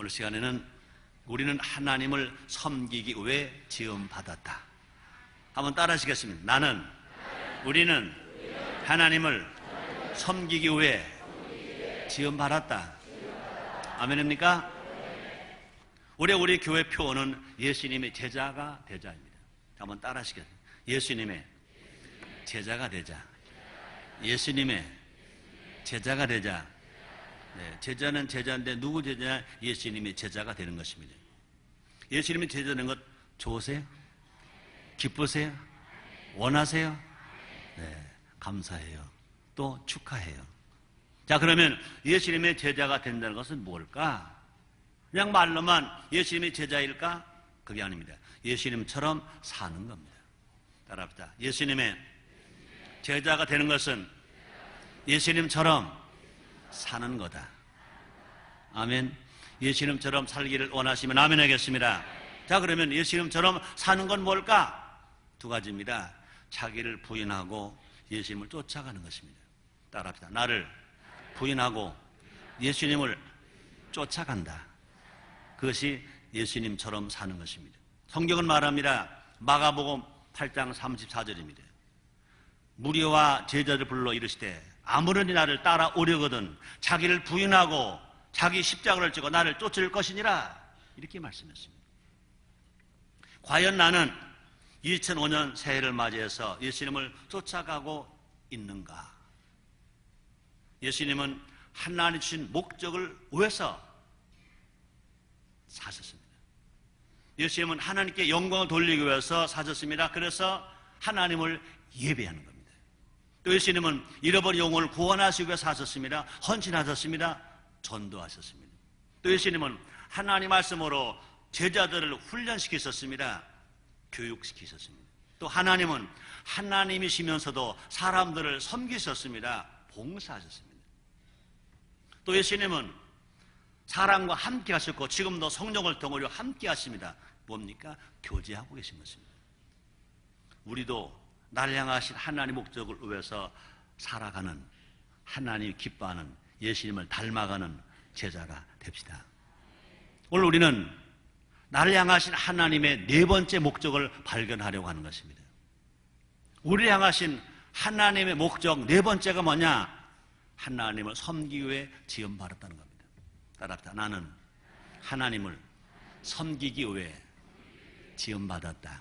오늘 시간에는 우리는 하나님을 섬기기 위해 지음받았다. 한번 따라 하시겠습니다. 우리는 하나님을 섬기기 위해 지음받았다. 아멘입니까? 올해 우리 교회 표어는 예수님의 제자가 되자입니다. 한번 따라 하시겠습니다. 예수님의 제자가 되자. 예수님의 제자가 되자. 네, 제자는 제자인데 누구 제자냐? 예수님이 제자가 되는 것입니다. 예수님이 제자 되는 것 좋으세요? 기쁘세요? 원하세요? 네, 감사해요. 또 축하해요. 자, 그러면 예수님의 제자가 된다는 것은 뭘까? 그냥 말로만 예수님의 제자일까? 그게 아닙니다. 예수님처럼 사는 겁니다. 따라합시다. 예수님의 제자가 되는 것은 예수님처럼 사는 거다. 아멘. 예수님처럼 살기를 원하시면 아멘 하겠습니다. 자, 그러면 예수님처럼 사는 건 뭘까? 두 가지입니다. 자기를 부인하고 예수님을 쫓아가는 것입니다. 따라합시다. 나를 부인하고 예수님을 쫓아간다. 그것이 예수님처럼 사는 것입니다. 성경은 말합니다. 마가복음 8장 34절입니다. 무리와 제자를 불러 이르시되 아무런이 나를 따라오려거든 자기를 부인하고 자기 십자가를 지고 나를 쫓을 것이니라. 이렇게 말씀했습니다. 과연 나는 2005년 새해를 맞이해서 예수님을 쫓아가고 있는가? 예수님은 하나님 주신 목적을 위해서 사셨습니다. 예수님은 하나님께 영광을 돌리기 위해서 사셨습니다. 그래서 하나님을 예배하는 겁니다. 또 예수님은 잃어버린 영혼을 구원하시기 위해서 사셨습니다. 헌신하셨습니다. 전도하셨습니다. 또 예수님은 하나님 말씀으로 제자들을 훈련시키셨습니다. 교육시키셨습니다. 또 하나님은 하나님이시면서도 사람들을 섬기셨습니다. 봉사하셨습니다. 또 예수님은 사람과 함께 하셨고 지금도 성령을 통하여 함께 하십니다. 뭡니까? 교제하고 계신 것입니다. 우리도 날 향하신 하나님 목적을 위해서 살아가는, 하나님이 기뻐하는, 예수님을 닮아가는 제자가 됩시다. 오늘 우리는 나를 향하신 하나님의 네 번째 목적을 발견하려고 하는 것입니다. 우리를 향하신 하나님의 목적 네 번째가 뭐냐? 하나님을 섬기기 위해 지음받았다는 겁니다. 따라합시다. 나는 하나님을 섬기기 위해 지음받았다.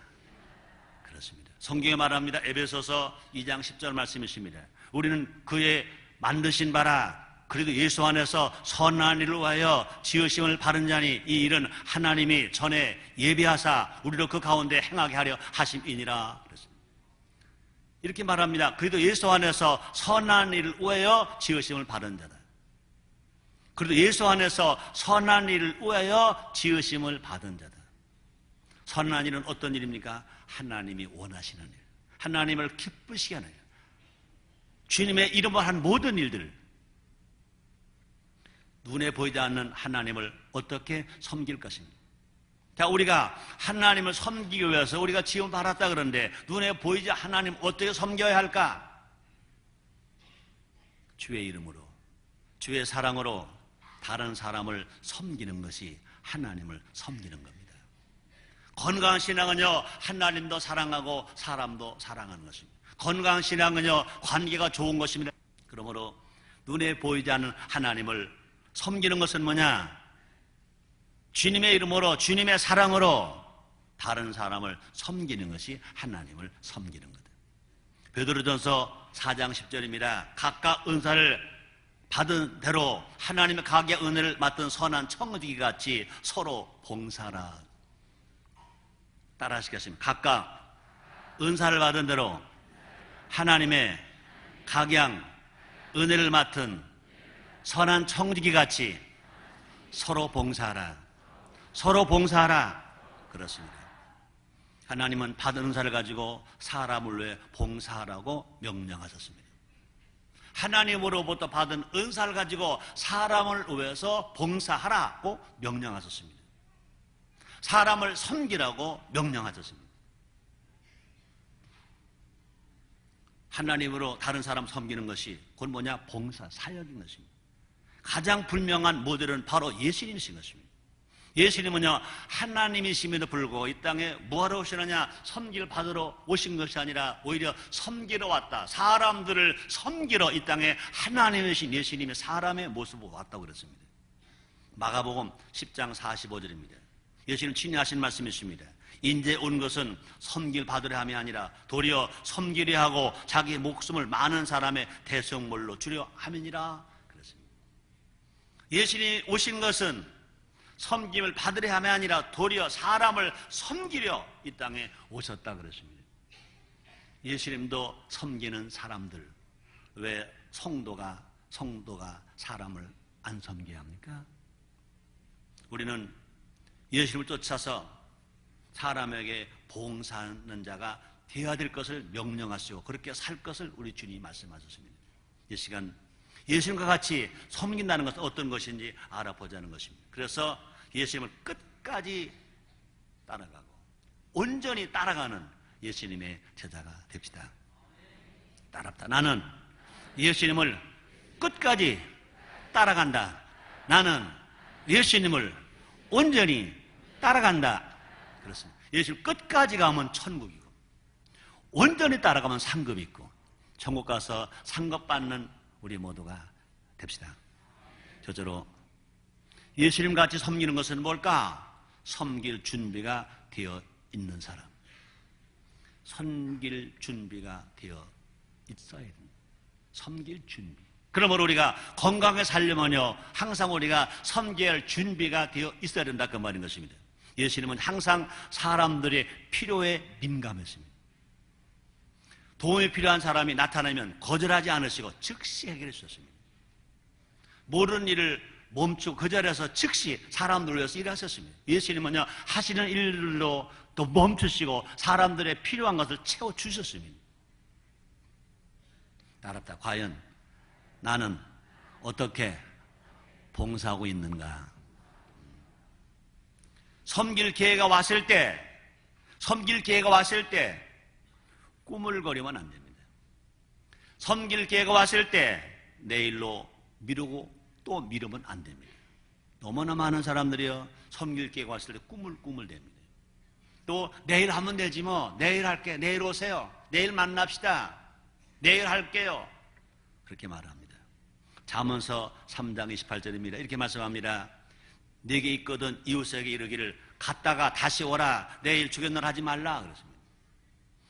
그렇습니다. 성경에 말합니다. 에베소서 2장 10절 말씀이십니다. 우리는 그의 만드신 바라 그래도 예수 안에서 선한 일을 위하여 지으심을 바른 자니 이 일은 하나님이 전에 예비하사 우리를 그 가운데 행하게 하려 하심이니라. 그렇습니다. 이렇게 말합니다. 그래도 예수 안에서 선한 일을 위하여 지으심을 바른 자다. 그래도 예수 안에서 선한 일을 위하여 지으심을 받은 자다. 선한 일은 어떤 일입니까? 하나님이 원하시는 일, 하나님을 기쁘시게 하는 일, 주님의 이름으로 한 모든 일들, 눈에 보이지 않는 하나님을 어떻게 섬길 것입니다. 자, 우리가 하나님을 섬기기 위해서 우리가 지음 받았다 그러는데 눈에 보이지 않는 하나님 어떻게 섬겨야 할까? 주의 이름으로, 주의 사랑으로 다른 사람을 섬기는 것이 하나님을 섬기는 겁니다. 건강한 신앙은요, 하나님도 사랑하고 사람도 사랑하는 것입니다. 건강한 신앙은요, 관계가 좋은 것입니다. 그러므로 눈에 보이지 않는 하나님을 섬기는 것은 뭐냐? 주님의 이름으로, 주님의 사랑으로 다른 사람을 섬기는 것이 하나님을 섬기는 거다. 베드로전서 4장 10절입니다. 각각 은사를 받은 대로 하나님의 각의 은혜를 맡은 선한 청지기 같이 서로 봉사라. 따라 하시겠습니다. 각각 은사를 받은 대로 하나님의 각양 은혜를 맡은 선한 청지기 같이 서로 봉사하라. 서로 봉사하라. 그렇습니다. 하나님은 받은 은사를 가지고 사람을 위해 봉사하라고 명령하셨습니다. 하나님으로부터 받은 은사를 가지고 사람을 위해서 봉사하라고 명령하셨습니다. 사람을 섬기라고 명령하셨습니다. 하나님으로 다른 사람 섬기는 것이 그건 뭐냐? 봉사, 사역인 것입니다. 가장 분명한 모델은 바로 예수님이신 것입니다. 예수님은요, 하나님이심에도 불구하고 이 땅에 뭐하러 오시느냐? 섬기를 받으러 오신 것이 아니라 오히려 섬기러 왔다. 사람들을 섬기러 이 땅에 하나님이신 예수님의 사람의 모습으로 왔다고 그랬습니다. 마가복음 10장 45절입니다. 예수님 친히 하신 말씀이 있습니다. 인제 온 것은 섬길 받으려 함이 아니라 도리어 섬기려 하고 자기 목숨을 많은 사람의 대성물로 주려 함이니라 그랬습니다. 예수님이 오신 것은 섬김을 받으려 함이 아니라 도리어 사람을 섬기려 이 땅에 오셨다 그랬습니다. 예수님도 섬기는 사람들, 왜 성도가 사람을 안 섬겨야 합니까? 우리는 예수님을 쫓아서 사람에게 봉사하는 자가 되어야 될 것을 명령하시고 그렇게 살 것을 우리 주님이 말씀하셨습니다. 이 시간 예수님과 같이 섬긴다는 것은 어떤 것인지 알아보자는 것입니다. 그래서 예수님을 끝까지 따라가고 온전히 따라가는 예수님의 제자가 됩시다. 따랍다. 나는 예수님을 끝까지 따라간다. 나는 예수님을 온전히 따라간다. 그렇습니다. 예수님 끝까지 가면 천국이고 온전히 따라가면 상급이 있고 천국 가서 상급 받는 우리 모두가 됩시다. 저절로 예수님 같이 섬기는 것은 뭘까? 섬길 준비가 되어 있는 사람. 섬길 준비가 되어 있어야 됩니다. 섬길 준비. 그러므로 우리가 건강하게 살려면요 항상 우리가 섬겨야 할 준비가 되어 있어야 된다 그 말인 것입니다. 예수님은 항상 사람들의 필요에 민감했습니다. 도움이 필요한 사람이 나타나면 거절하지 않으시고 즉시 해결해 주셨습니다. 모르는 일을 멈추고 그 자리에서 즉시 사람들을 위해서 일하셨습니다. 예수님은요 하시는 일로 또 멈추시고 사람들의 필요한 것을 채워주셨습니다. 따랍다. 과연 나는 어떻게 봉사하고 있는가? 섬길 기회가 왔을 때 꾸물거리면 안 됩니다. 섬길 기회가 왔을 때 내일로 미루고 또 미루면 안 됩니다. 너무나 많은 사람들이요 섬길 기회가 왔을 때 꾸물꾸물 됩니다. 또 내일 하면 되지 뭐, 내일 할게, 내일 오세요, 내일 만납시다, 내일 할게요, 그렇게 말합니다. 잠언서 3장 28절입니다. 이렇게 말씀합니다. 네게 있거든 이웃에게 이르기를 갔다가 다시 오라, 내일 주겠노라 하지 말라 그랬습니다.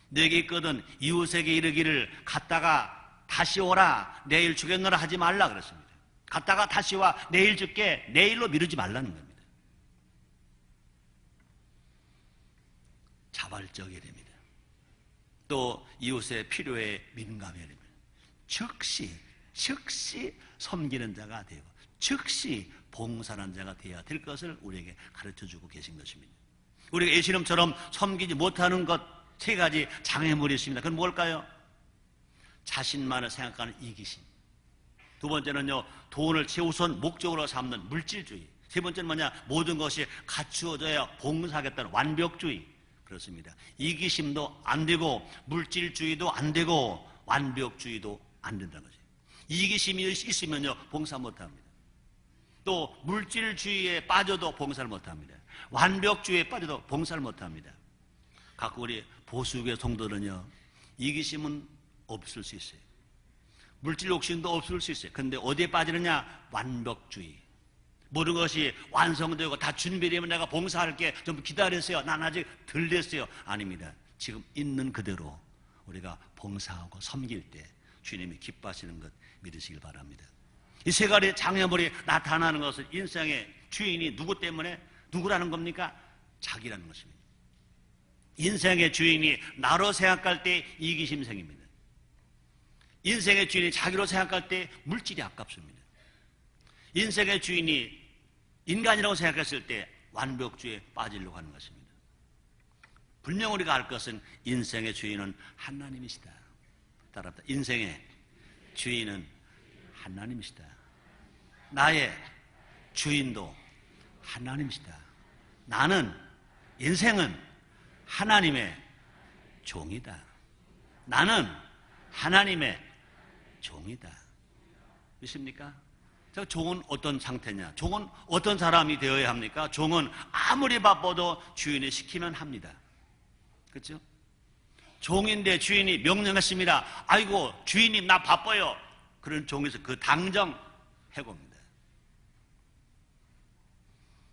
네게 있거든 이웃에게 이르기를 갔다가 다시 오라, 내일 주겠노라 하지 말라 그랬습니다. 갔다가 다시 와, 내일 줄게, 내일로 미루지 말라는 겁니다. 자발적이어야 됩니다. 또 이웃의 필요에 민감해야 됩니다. 즉시 섬기는 자가 되고 즉시 봉사하는 자가 되어야 될 것을 우리에게 가르쳐주고 계신 것입니다. 우리가 예수님처럼 섬기지 못하는 것 세 가지 장애물이 있습니다. 그건 뭘까요? 자신만을 생각하는 이기심. 두 번째는요, 돈을 최우선 목적으로 삼는 물질주의. 세 번째는 뭐냐? 모든 것이 갖추어져야 봉사하겠다는 완벽주의. 그렇습니다. 이기심도 안 되고 물질주의도 안 되고 완벽주의도 안 된다는 거죠. 이기심이 있으면요 봉사 못합니다. 또 물질주의에 빠져도 봉사를 못합니다. 완벽주의에 빠져도 봉사를 못합니다. 가끔 우리 보수교회 성도는요 이기심은 없을 수 있어요. 물질 욕심도 없을 수 있어요. 그런데 어디에 빠지느냐? 완벽주의. 모든 것이 완성되고 다 준비되면 내가 봉사할게, 좀 기다리세요, 난 아직 덜 됐어요. 아닙니다. 지금 있는 그대로 우리가 봉사하고 섬길 때 주님이 기뻐하시는 것 믿으시길 바랍니다. 이 세 가지 장애물이 나타나는 것은 인생의 주인이 누구 때문에, 누구라는 겁니까? 자기라는 것입니다. 인생의 주인이 나로 생각할 때 이기심 생깁니다. 인생의 주인이 자기로 생각할 때 물질이 아깝습니다. 인생의 주인이 인간이라고 생각했을 때 완벽주의에 빠지려고 하는 것입니다. 분명 우리가 알 것은 인생의 주인은 하나님이시다. 따라합니다. 인생의 주인은 하나님이시다. 나의 주인도 하나님이시다. 나는, 인생은 하나님의 종이다. 나는 하나님의 종이다. 믿습니까? 종은 어떤 상태냐? 종은 어떤 사람이 되어야 합니까? 종은 아무리 바빠도 주인이 시키면 합니다. 그렇죠? 종인데 주인이 명령했습니다. 아이고 주인님 나 바빠요. 그런 종에서 그 당정 해고입니다.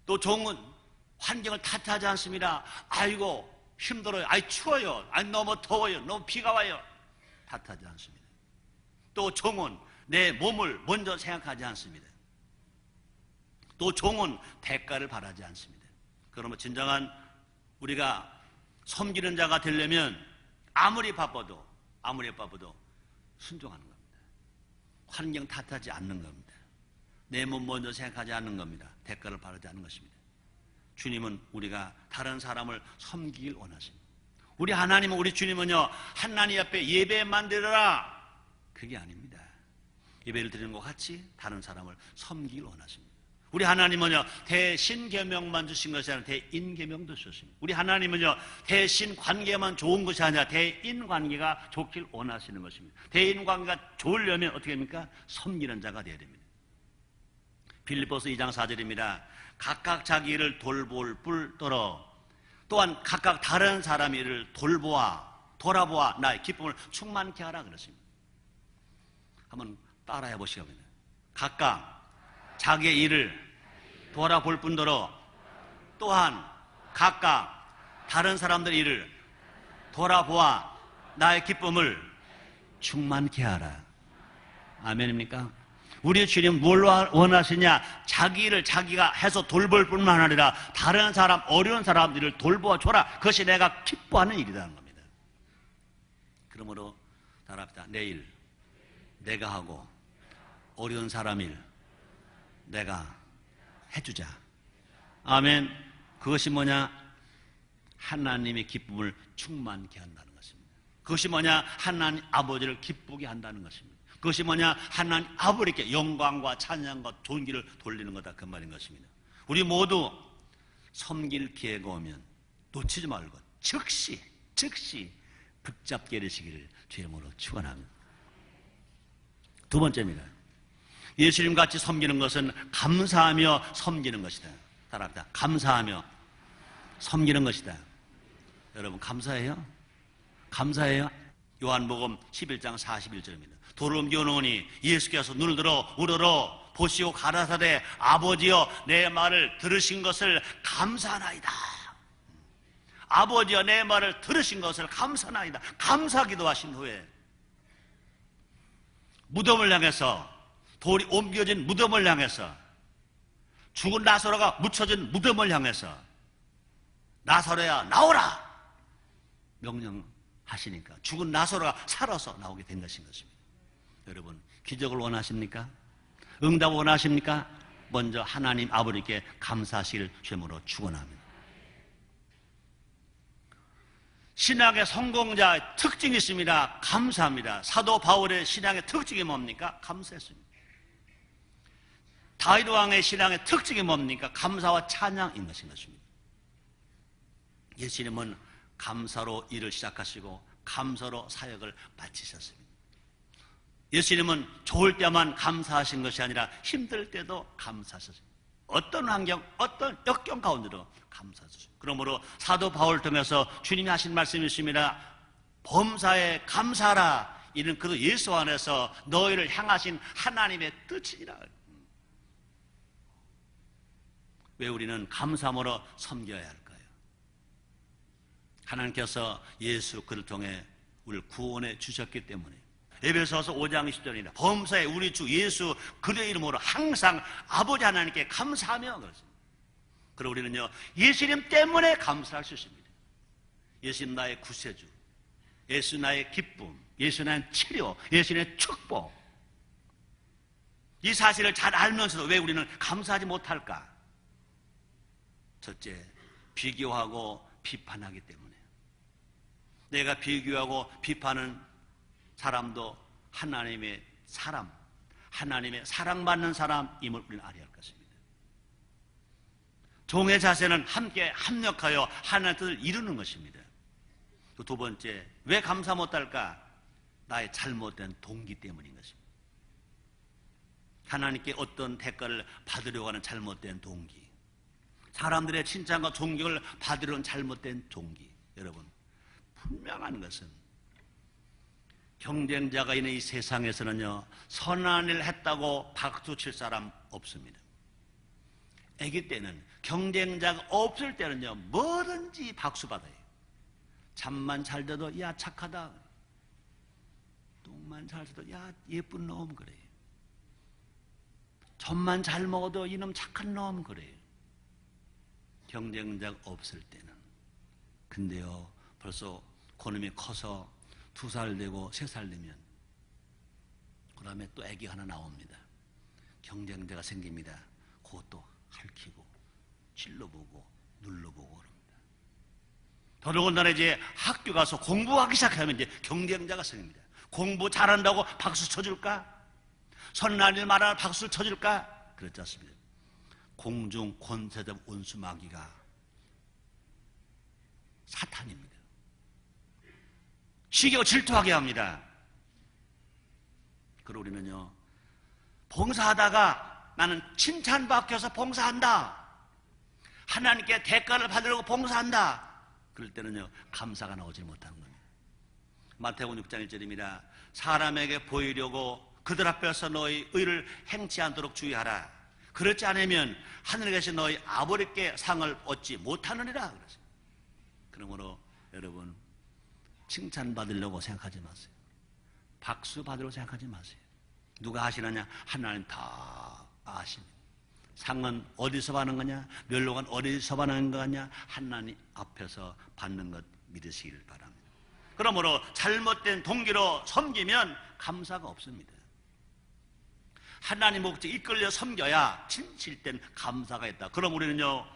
또 종은 환경을 탓하지 않습니다. 아이고 힘들어요. 아이 추워요. 아이 너무 더워요. 너무 비가 와요. 탓하지 않습니다. 또 종은 내 몸을 먼저 생각하지 않습니다. 또 종은 대가를 바라지 않습니다. 그러면 진정한 우리가 섬기는 자가 되려면 아무리 바빠도 순종하는 겁니다. 환경 탓하지 않는 겁니다. 내 몸 먼저 생각하지 않는 겁니다. 대가를 바라지 않는 것입니다. 주님은 우리가 다른 사람을 섬기길 원하십니다. 우리 하나님은, 우리 주님은요, 하나님 앞에 예배만 드려라, 그게 아닙니다. 예배를 드리는 것 같이 다른 사람을 섬기길 원하십니다. 우리 하나님은요, 대신계명만 주신 것이 아니라 대인계명도 주셨습니다. 우리 하나님은요, 대신관계만 좋은 것이 아니라 대인관계가 좋길 원하시는 것입니다. 대인관계가 좋으려면 어떻게 합니까? 섬기는 자가 되어야 됩니다. 빌립보서 2장 4절입니다. 각각 자기 일을 돌볼 뿐더러 또한 각각 다른 사람 일을 돌아보아 나의 기쁨을 충만케 하라 그랬습니다. 한번 따라해 보시기 바랍니다. 각각 자기의 일을 돌아볼 뿐더러 또한 각각 다른 사람들의 일을 돌아보아 나의 기쁨을 충만케 하라. 아멘입니까? 우리 주님 뭘 원하시냐? 자기 일을 자기가 해서 돌볼 뿐만 아니라 다른 사람, 어려운 사람들을 돌보아 줘라. 그것이 내가 기뻐하는 일이라는 겁니다. 그러므로 따라합시다. 내일 내가 하고 어려운 사람 일 내가 해주자. 아멘. 그것이 뭐냐? 하나님의 기쁨을 충만케 한다는 것입니다. 그것이 뭐냐? 하나님 아버지를 기쁘게 한다는 것입니다. 그것이 뭐냐? 하나님 아버지께 영광과 찬양과 존귀를 돌리는 거다, 그 말인 것입니다. 우리 모두 섬길 기회가 오면 놓치지 말고 즉시 붙잡게 되시기를 주의 이름으로 축원합니다. 두 번째입니다. 예수님 같이 섬기는 것은 감사하며 섬기는 것이다. 따라합니다. 감사하며 섬기는 것이다. 여러분 감사해요? 감사해요? 요한복음 11장 41절입니다. 돌을 옮겨 놓으니 예수께서 눈을 들어 우러러 보시고 가라사대 아버지여 내 말을 들으신 것을 감사하나이다. 아버지여 내 말을 들으신 것을 감사하나이다. 감사기도 하신 후에 무덤을 향해서, 돌이 옮겨진 무덤을 향해서, 죽은 나사로가 묻혀진 무덤을 향해서 나사로야 나오라 명령하시니까 죽은 나사로가 살아서 나오게 된 것인 것입니다. 여러분 기적을 원하십니까? 응답을 원하십니까? 먼저 하나님 아버지께 감사하시길 주님으로 축원합니다. 신앙의 성공자의 특징이 있습니다. 감사합니다. 사도 바울의 신앙의 특징이 뭡니까? 감사했습니다. 다윗 왕의 신앙의 특징이 뭡니까? 감사와 찬양인 것입니다. 예수님은 감사로 일을 시작하시고 감사로 사역을 마치셨습니다. 예수님은 좋을 때만 감사하신 것이 아니라 힘들 때도 감사하셨습니다. 어떤 환경, 어떤 역경 가운데도 감사하셨습니다. 그러므로 사도 바울을 통해서 주님이 하신 말씀이 있습니다. 범사에 감사하라. 이는 그 예수 안에서 너희를 향하신 하나님의 뜻이라. 왜 우리는 감사함으로 섬겨야 할까요? 하나님께서 예수 그를 통해 우리를 구원해 주셨기 때문에. 에베소서 5장 20절입니다. 범사에 우리 주 예수 그의 이름으로 항상 아버지 하나님께 감사하며 그렇습니다. 그리고 우리는요 예수님 때문에 감사할 수 있습니다. 예수님 나의 구세주, 예수 나의 기쁨, 예수 나의 치료, 예수 나의 축복. 이 사실을 잘 알면서도 왜 우리는 감사하지 못할까? 첫째, 비교하고 비판하기 때문에. 내가 비교하고 비판하는 사람도 하나님의 사람, 하나님의 사랑받는 사람임을 우리는 알아야 할 것입니다. 종의 자세는 함께 합력하여 하나님의 뜻을 이루는 것입니다. 두 번째, 왜 감사 못할까? 나의 잘못된 동기 때문인 것입니다. 하나님께 어떤 대가를 받으려고 하는 잘못된 동기, 사람들의 칭찬과 존경을 받으려는 잘못된 동기. 여러분, 분명한 것은 경쟁자가 있는 이 세상에서는요, 선한 일을 했다고 박수 칠 사람 없습니다. 아기 때는, 경쟁자가 없을 때는요, 뭐든지 박수 받아요. 잠만 잘 자도 야 착하다, 똥만 잘 자도 야 예쁜 놈, 그래요. 젖만 잘 먹어도 이놈 착한 놈, 그래요. 경쟁자가 없을 때는. 근데요, 벌써 그놈이 커서 2살 되고 3살 되면 그 다음에 또 애기 하나 나옵니다. 경쟁자가 생깁니다. 그것도 핥히고 찔러보고 눌러보고 그럽니다. 더더군다나 이제 학교 가서 공부하기 시작하면 이제 경쟁자가 생깁니다. 공부 잘한다고 박수 쳐줄까? 선한 일 말하는 박수를 쳐줄까? 그렇지 않습니다. 공중 권세적 원수 마귀가 사탄입니다. 시기하고 질투하게 합니다. 그리고 우리는요, 봉사하다가 나는 칭찬받겨서 봉사한다, 하나님께 대가를 받으려고 봉사한다, 그럴 때는요, 감사가 나오지 못하는 겁니다. 마태복음 6장 1절입니다. 사람에게 보이려고 그들 앞에서 너희 의를 행치 않도록 주의하라. 그렇지 않으면 하늘에 계신 너희 아버지께 상을 얻지 못하느니라. 그랬어요. 그러므로 여러분, 칭찬받으려고 생각하지 마세요. 박수 받으려고 생각하지 마세요. 누가 하시느냐? 하나님 다 아십니다. 상은 어디서 받는 거냐? 멸록은 어디서 받는 거냐? 하나님 앞에서 받는 것 믿으시길 바랍니다. 그러므로 잘못된 동기로 섬기면 감사가 없습니다. 하나님 목적에 이끌려 섬겨야 진실된 감사가 있다. 그럼 우리는요,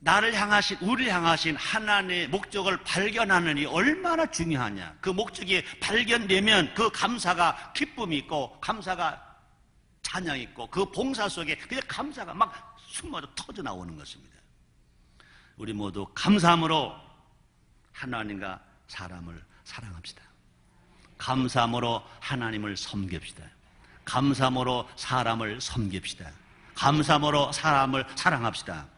나를 향하신, 우리를 향하신 하나님의 목적을 발견하는 이 얼마나 중요하냐. 그 목적이 발견되면 그 감사가 기쁨이 있고, 감사가 찬양이 있고, 그 봉사 속에 그냥 감사가 막 숨어서 터져 나오는 것입니다. 우리 모두 감사함으로 하나님과 사람을 사랑합시다. 감사함으로 하나님을 섬깁시다. 감사함으로 사람을 섬깁시다. 감사함으로 사람을 사랑합시다.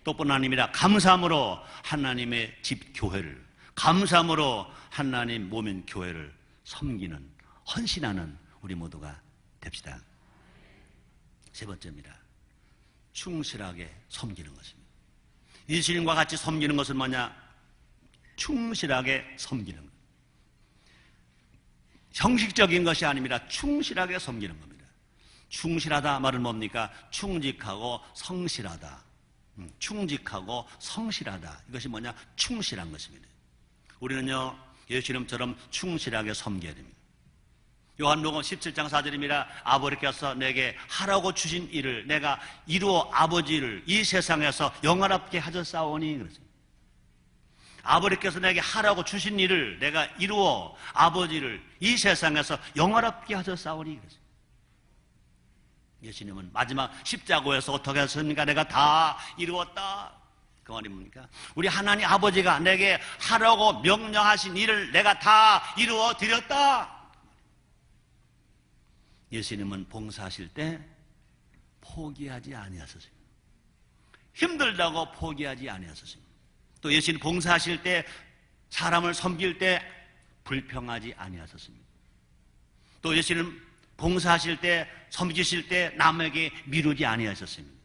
또뿐 아닙니다. 감사함으로 하나님의 집 교회를, 감사함으로 하나님 몸인 교회를 섬기는, 헌신하는 우리 모두가 됩시다. 세 번째입니다. 충실하게 섬기는 것입니다. 예수님과 같이 섬기는 것은 뭐냐? 충실하게 섬기는 것. 형식적인 것이 아닙니다. 충실하게 섬기는 겁니다. 충실하다 말은 뭡니까? 충직하고 성실하다. 충직하고 성실하다. 이것이 뭐냐? 충실한 것입니다. 우리는요, 예수님처럼 충실하게 섬겨야 됩니다. 요한복음 17장 4절입니다. 아버지께서 내게 하라고 주신 일을 내가 이루어 아버지를 이 세상에서 영화롭게 하셨사오니. 그랬어요. 아버지께서 내게 하라고 주신 일을 내가 이루어 아버지를 이 세상에서 영화롭게 하셨사오니. 그랬어요. 예수님은 마지막 십자가에서 어떻게 하셨습니까? 내가 다 이루었다. 그 말이 뭡니까? 우리 하나님 아버지가 내게 하라고 명령하신 일을 내가 다 이루어 드렸다. 예수님은 봉사하실 때 포기하지 아니하셨습니다. 힘들다고 포기하지 아니하셨습니다. 또 예수님 봉사하실 때, 사람을 섬길 때 불평하지 아니하셨습니다. 또 예수님 봉사하실 때, 섬기실 때 남에게 미루지 아니하셨습니다.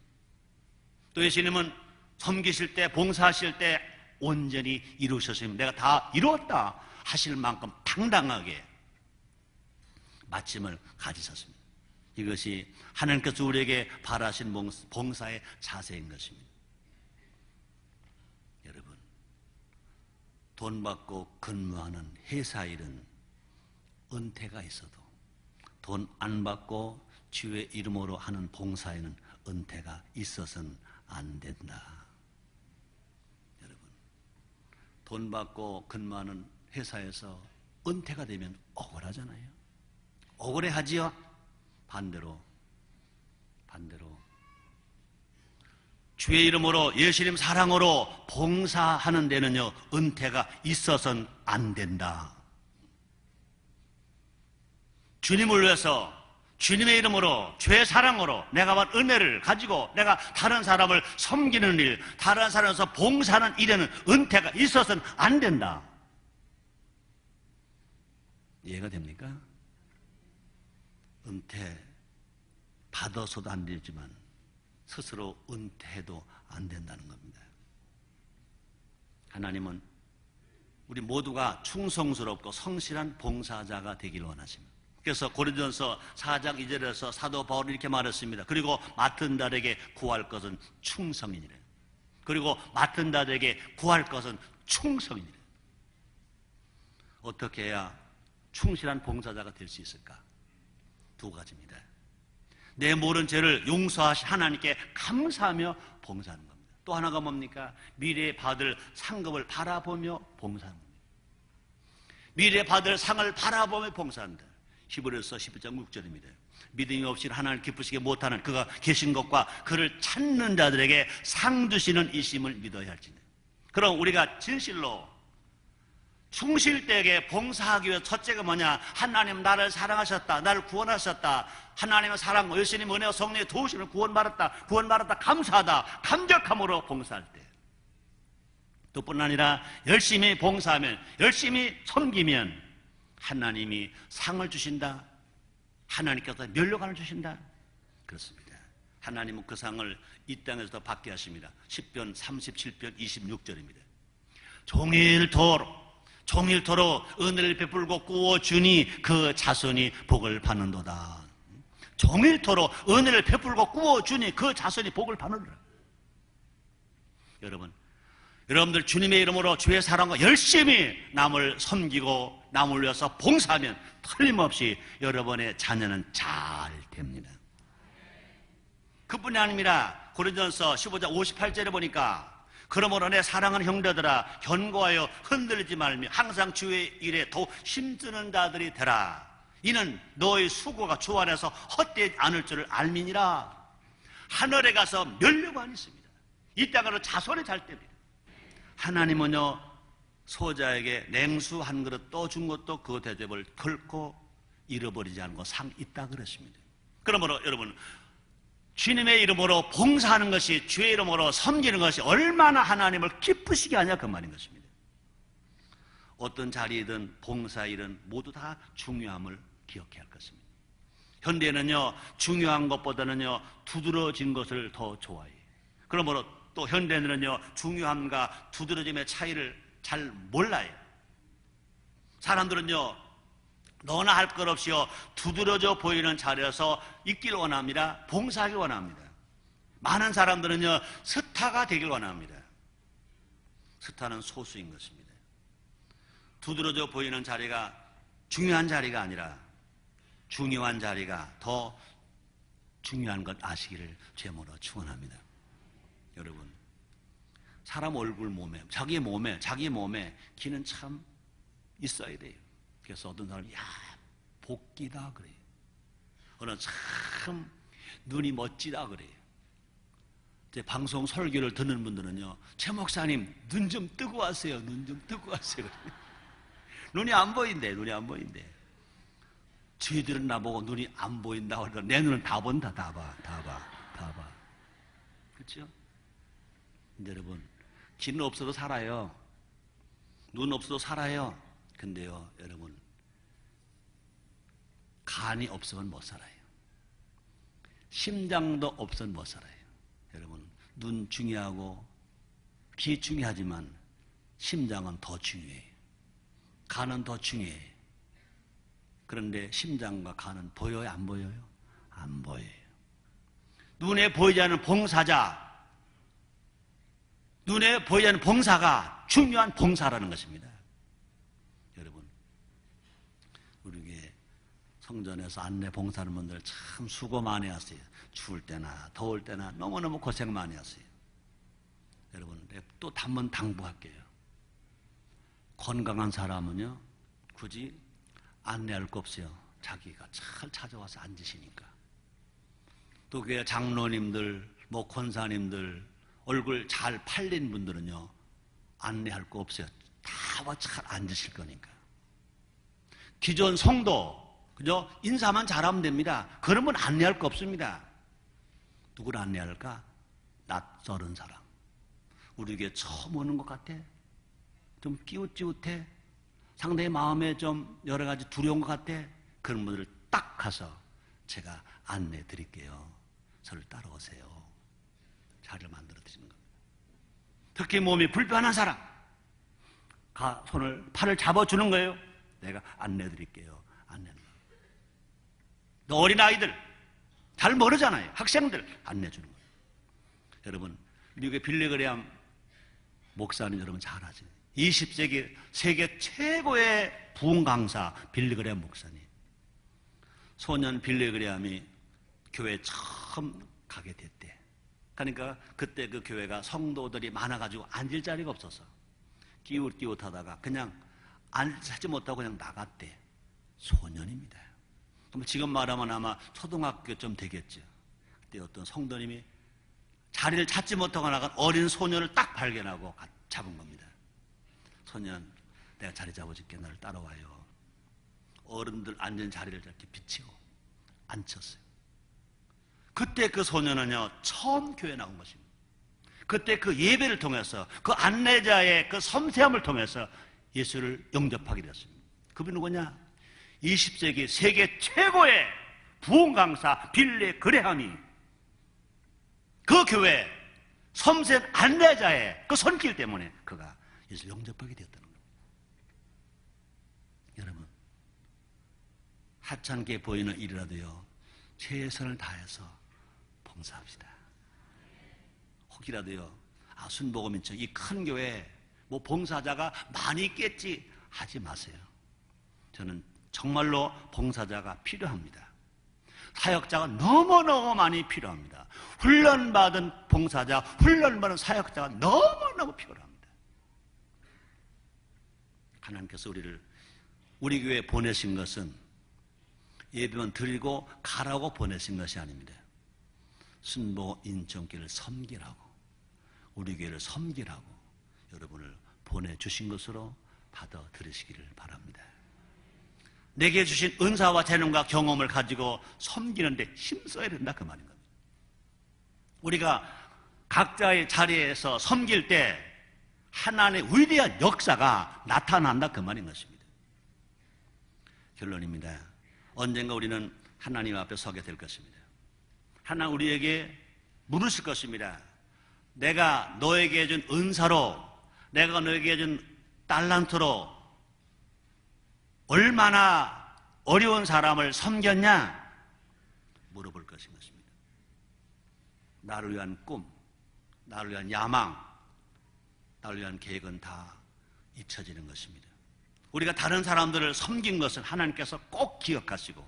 또 예수님은 섬기실 때, 봉사하실 때 온전히 이루셨습니다. 내가 다 이루었다 하실 만큼 당당하게 마침을 가지셨습니다. 이것이 하나님께서 우리에게 바라신 봉사의 자세인 것입니다. 여러분, 돈 받고 근무하는 회사 일은 은퇴가 있어도 돈 안 받고 주의 이름으로 하는 봉사에는 은퇴가 있어서는 안 된다. 여러분, 돈 받고 근무하는 회사에서 은퇴가 되면 억울하잖아요. 억울해하지요. 반대로 주의 이름으로, 예수님 사랑으로 봉사하는 데는요, 은퇴가 있어서는 안 된다. 주님을 위해서 주님의 이름으로 죄 사랑으로 내가 받은 은혜를 가지고 내가 다른 사람을 섬기는 일, 다른 사람에서 봉사하는 일에는 은퇴가 있어서는 안 된다. 이해가 됩니까? 은퇴 받아서도 안 되지만 스스로 은퇴해도 안 된다는 겁니다. 하나님은 우리 모두가 충성스럽고 성실한 봉사자가 되기를 원하십니다. 그래서 고린도전서 4장 2절에서 사도 바울은 이렇게 말했습니다. 그리고 맡은 자에게 구할 것은 충성이니라. 그리고 맡은 자에게 구할 것은 충성이니라. 어떻게 해야 충실한 봉사자가 될 수 있을까? 두 가지입니다. 내 모든 죄를 용서하신 하나님께 감사하며 봉사하는 겁니다. 또 하나가 뭡니까? 미래에 받을 상급을 바라보며 봉사하는 겁니다. 미래에 받을 상을 바라보며 봉사한다. 히브리서 11장 6절입니다. 믿음이 없이 하나님을 기쁘시게 못하는 그가 계신 것과 그를 찾는 자들에게 상 주시는 이심을 믿어야 할지니. 그럼 우리가 진실로 충실되게 봉사하기 위해 첫째가 뭐냐? 하나님 나를 사랑하셨다. 나를 구원하셨다. 하나님의 사랑과 예수님 은혜와 성령의 도우심을 구원받았다. 감사하다. 감격함으로 봉사할 때. 또 뿐 아니라 열심히 봉사하면, 열심히 섬기면 하나님이 상을 주신다. 하나님께서 면류관을 주신다. 그렇습니다. 하나님은 그 상을 이 땅에서도 받게 하십니다. 시편 37편 26절입니다. 종일토록 은혜를 베풀고 꾸어주니 그 자손이 복을 받는도다. 종일토록 은혜를 베풀고 꾸어주니 그 자손이 복을 받는도다. 여러분들 주님의 이름으로 주의 사랑과 열심히 남을 섬기고 남을 위해서 봉사하면 틀림없이 여러분의 자녀는 잘 됩니다. 그뿐이 아닙니다. 고린도전서 15장 58절에 보니까 그러므로 내 사랑하는 형제들아 견고하여 흔들리지 말며 항상 주의 일에 더욱 힘쓰는 자들이 되라. 이는 너의 수고가 주 안에서 헛되지 않을 줄을 알미니라. 하늘에 가서 면류관이 있습니다. 이 땅으로 자손이 잘 됩니다. 하나님은요 소자에게 냉수 한 그릇 떠준 것도 그 대접을 결코 잃어버리지 않고 상 있다 그랬습니다. 그러므로 여러분 주님의 이름으로 봉사하는 것이 주의 이름으로 섬기는 것이 얼마나 하나님을 기쁘시게 하냐 그 말인 것입니다. 어떤 자리이든 봉사일은 모두 다 중요함을 기억해야 할 것입니다. 현대는요 중요한 것보다는요 두드러진 것을 더 좋아해요. 그러므로 또 현대인은요 중요함과 두드러짐의 차이를 잘 몰라요. 사람들은요 너나 할 것 없이요 두드러져 보이는 자리에서 있길 원합니다. 봉사하길 원합니다. 많은 사람들은요 스타가 되길 원합니다. 스타는 소수인 것입니다. 두드러져 보이는 자리가 중요한 자리가 아니라 중요한 자리가 더 중요한 것 아시기를 제모로 축원합니다. 여러분 사람 얼굴 몸에 자기 몸에 기는 참 있어야 돼요. 그래서 어떤 사람이 복기다 그래요. 어느 참 눈이 멋지다 그래요. 이제 방송 설교를 듣는 분들은요 최 목사님 눈 좀 뜨고 왔어요. 눈 좀 뜨고 왔어요. 눈이 안 보인대. 저희들은 나보고 눈이 안 보인다고 그러니까 내 눈은 다 본다. 다 봐. 그렇죠? 여러분 귀는 없어도 살아요. 눈 없어도 살아요. 근데요 여러분 간이 없으면 못 살아요. 심장도 없으면 못 살아요. 여러분 눈 중요하고 귀 중요하지만 심장은 더 중요해요. 간은 더 중요해요. 그런데 심장과 간은 보여요? 안 보여요? 안 보여요. 눈에 보이지 않는 봉사자, 눈에 보이지 않는 봉사가 중요한 봉사라는 것입니다. 여러분 우리 교회 성전에서 안내 봉사하는 분들 참 수고 많이 하세요. 추울 때나 더울 때나 너무너무 고생 많이 하세요. 여러분 또 한 번 당부할게요. 건강한 사람은요 굳이 안내할 거 없어요. 자기가 잘 찾아와서 앉으시니까. 또 교회 장로님들 권사님들 얼굴 잘 팔린 분들은요 안내할 거 없어요. 다 와 잘 앉으실 거니까. 기존 성도 그죠? 인사만 잘하면 됩니다. 그러면 안내할 거 없습니다. 누구를 안내할까? 낯설은 사람. 우리 교회 처음 오는 것 같아? 좀 끼웃끼웃해? 상대의 마음에 좀 여러 가지 두려운 것 같아? 그런 분들을 딱 가서 제가 안내해 드릴게요. 저를 따라오세요. 자리를 만들어 드리는 겁니다. 특히 몸이 불편한 사람, 팔을 잡아주는 거예요. 내가 안내해 드릴게요. 안내는. 또 어린아이들, 잘 모르잖아요. 학생들 안내해 주는 거예요. 여러분, 미국의 빌리그레암 목사님 여러분 잘 아시죠? 20세기 세계 최고의 부흥 강사 빌리그레암 목사님. 소년 빌리그레암이 교회에 처음 가게 됐대. 그러니까 그때 그 교회가 성도들이 많아가지고 앉을 자리가 없어서 끼웃끼웃하다가 그냥 앉지 못하고 그냥 나갔대. 소년입니다. 그럼 지금 말하면 아마 초등학교쯤 되겠죠. 그때 어떤 성도님이 자리를 찾지 못하고 나간 어린 소년을 딱 발견하고 잡은 겁니다. 소년, 내가 자리 잡아줄게. 나를 따라와요. 어른들 앉은 자리를 이렇게 비치고 앉혔어요. 그때 그 소년은요, 처음 교회 나온 것입니다. 그때 그 예배를 통해서 그 안내자의 그 섬세함을 통해서 예수를 영접하게 되었습니다. 그분이 누구냐? 20세기 세계 최고의 부흥 강사 빌리 그레함이 그 교회 섬세한 안내자의 그 손길 때문에 그가 예수를 영접하게 되었다는 겁니다. 여러분, 하찮게 보이는 일이라도요, 최선을 다해서 봉사합시다. 혹이라도요, 순복음인처 이 큰 교회에 뭐 봉사자가 많이 있겠지 하지 마세요. 저는 정말로 봉사자가 필요합니다. 사역자가 너무너무 많이 필요합니다. 훈련받은 봉사자, 훈련받은 사역자가 너무너무 필요합니다. 하나님께서 우리 교회에 보내신 것은 예배만 드리고 가라고 보내신 것이 아닙니다. 순복 인천교회를 섬기라고, 우리 교회를 섬기라고 여러분을 보내주신 것으로 받아들이시기를 바랍니다. 내게 주신 은사와 재능과 경험을 가지고 섬기는데 힘써야 된다 그 말인 겁니다. 우리가 각자의 자리에서 섬길 때 하나님의 위대한 역사가 나타난다 그 말인 것입니다. 결론입니다. 언젠가 우리는 하나님 앞에 서게 될 것입니다. 하나님 우리에게 물으실 것입니다. 내가 너에게 준 은사로, 내가 너에게 준 달란트로 얼마나 어려운 사람을 섬겼냐? 물어볼 것인 것입니다. 나를 위한 꿈, 나를 위한 야망, 나를 위한 계획은 다 잊혀지는 것입니다. 우리가 다른 사람들을 섬긴 것은 하나님께서 꼭 기억하시고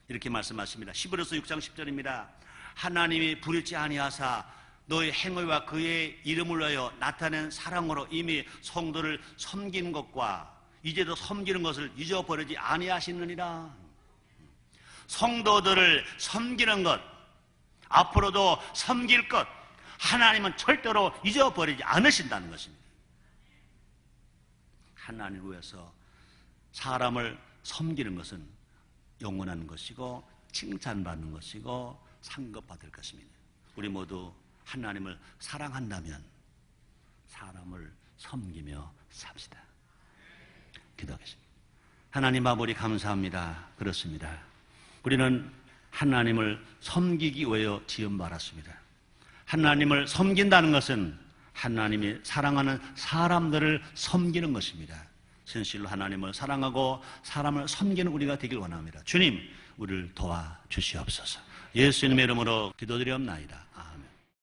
이렇게 말씀하십니다. 히브리서 6장 10절입니다. 하나님이 불의치 아니하사 너의 행위와 그의 이름을 위하여 나타낸 사랑으로 이미 성도를 섬긴 것과 이제도 섬기는 것을 잊어버리지 아니하시느니라. 성도들을 섬기는 것, 앞으로도 섬길 것, 하나님은 절대로 잊어버리지 않으신다는 것입니다. 하나님을 위해서 사람을 섬기는 것은 영원한 것이고 칭찬받는 것이고 상급받을 것입니다. 우리 모두 하나님을 사랑한다면 사람을 섬기며 삽시다. 기도하겠습니다. 하나님 아버지 감사합니다. 그렇습니다. 우리는 하나님을 섬기기 위하여 지음받았습니다. 하나님을 섬긴다는 것은 하나님이 사랑하는 사람들을 섬기는 것입니다. 진실로 하나님을 사랑하고 사람을 섬기는 우리가 되길 원합니다. 주님, 우리를 도와주시옵소서. 예수님의 이름으로 기도드리옵나이다.